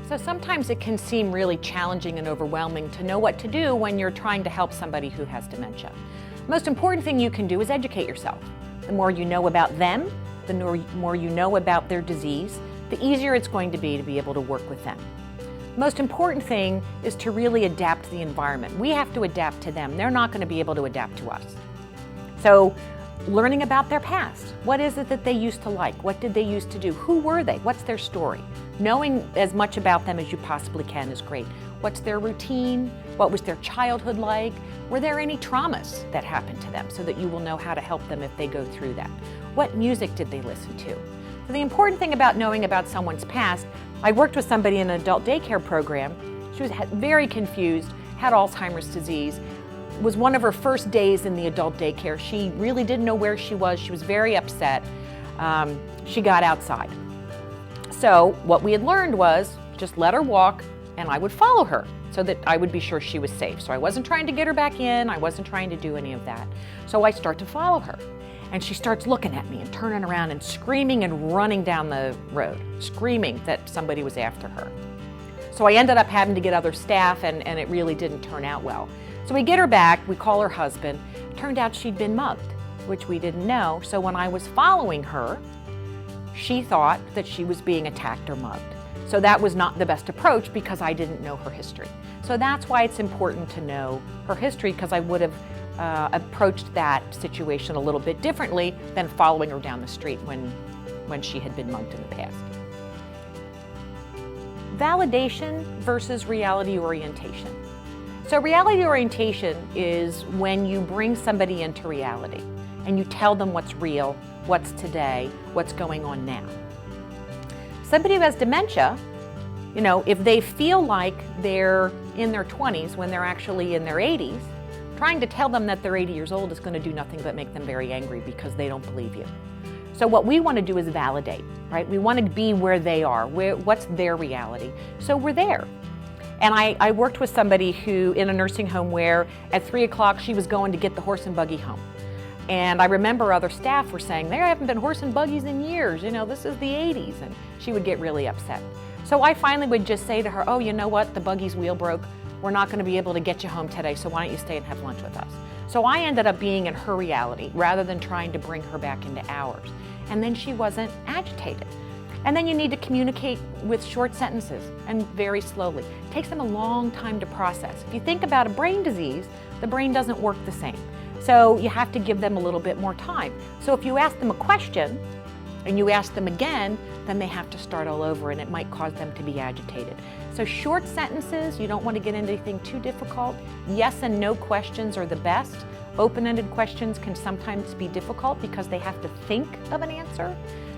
So sometimes it can seem really challenging and overwhelming to know what to do when you're trying to help somebody who has dementia. The most important thing you can do is educate yourself. The more you know about them, the more you know about their disease, the easier it's going to be able to work with them. The most important thing is to really adapt to the environment. We have to adapt to them. They're not going to be able to adapt to us. So learning about their past. What is it that they used to like? What did they used to do? Who were they? What's their story? Knowing as much about them as you possibly can is great. What's their routine? What was their childhood like? Were there any traumas that happened to them so that you will know how to help them if they go through that? What music did they listen to? So the important thing about knowing about someone's past, I worked with somebody in an adult daycare program. She was very confused, had Alzheimer's disease. It was one of her first days in the adult daycare. She really didn't know where she was. She was very upset. She got outside. So what we had learned was just let her walk and I would follow her so that I would be sure she was safe. So I wasn't trying to get her back in. I wasn't trying to do any of that. So I start to follow her. And she starts looking at me and turning around and screaming and running down the road, screaming that somebody was after her. So I ended up having to get other staff and it really didn't turn out well. So we get her back, we call her husband. Turned out she'd been mugged, which we didn't know. So when I was following her, she thought that she was being attacked or mugged. So that was not the best approach because I didn't know her history. So that's why it's important to know her history, because I would have approached that situation a little bit differently than following her down the street when she had been mugged in the past. Validation versus reality orientation. So reality orientation is when you bring somebody into reality and you tell them what's real, what's today, what's going on now. Somebody who has dementia, you know, if they feel like they're in their 20s when they're actually in their 80s, trying to tell them that they're 80 years old is going to do nothing but make them very angry because they don't believe you. So what we want to do is validate, right? We want to be where they are, what's their reality. So we're there. And I worked with somebody who, in a nursing home where at 3 o'clock she was going to get the horse and buggy home. And I remember other staff were saying, there haven't been horse and buggies in years, you know, this is the 80s. And she would get really upset. So I finally would just say to her, oh, you know what, the buggy's wheel broke. We're not going to be able to get you home today, so why don't you stay and have lunch with us? So I ended up being in her reality rather than trying to bring her back into ours. And then she wasn't agitated. And then you need to communicate with short sentences and very slowly. It takes them a long time to process. If you think about a brain disease, the brain doesn't work the same. So you have to give them a little bit more time. So if you ask them a question and you ask them again, then they have to start all over and it might cause them to be agitated. So short sentences, you don't want to get into anything too difficult. Yes and no questions are the best. Open-ended questions can sometimes be difficult because they have to think of an answer.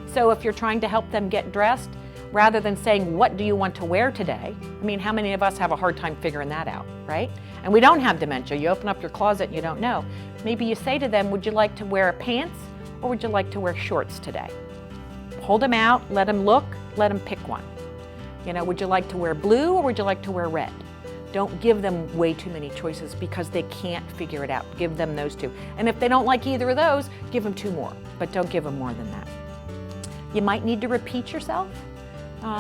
So if you're trying to help them get dressed, rather than saying, what do you want to wear today? I mean, how many of us have a hard time figuring that out, right? And we don't have dementia. You open up your closet and you don't know. Maybe you say to them, would you like to wear pants or would you like to wear shorts today? Hold them out, let them look, let them pick one. You know, would you like to wear blue or would you like to wear red? Don't give them way too many choices because they can't figure it out. Give them those two. And if they don't like either of those, give them 2 more, but don't give them more than that. You might need to repeat yourself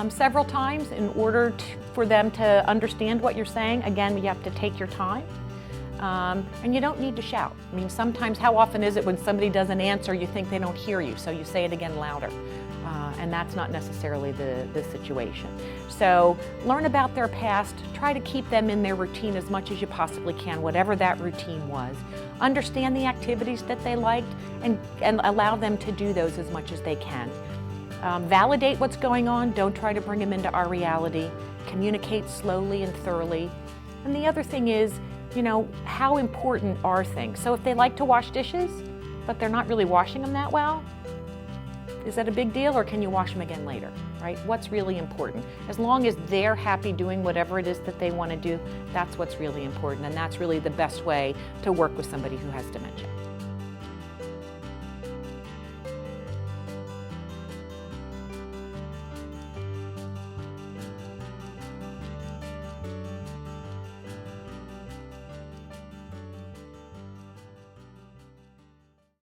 several times in order for them to understand what you're saying. Again, you have to take your time. And you don't need to shout. I mean, sometimes, how often is it when somebody doesn't answer, you think they don't hear you, so you say it again louder. And that's not necessarily the situation. So learn about their past, try to keep them in their routine as much as you possibly can, whatever that routine was. Understand the activities that they liked and allow them to do those as much as they can. Validate what's going on, don't try to bring them into our reality. Communicate slowly and thoroughly. And the other thing is, you know, how important are things? So if they like to wash dishes, but they're not really washing them that well, is that a big deal, or can you wash them again later, right? What's really important? As long as they're happy doing whatever it is that they want to do, that's what's really important, and that's really the best way to work with somebody who has dementia.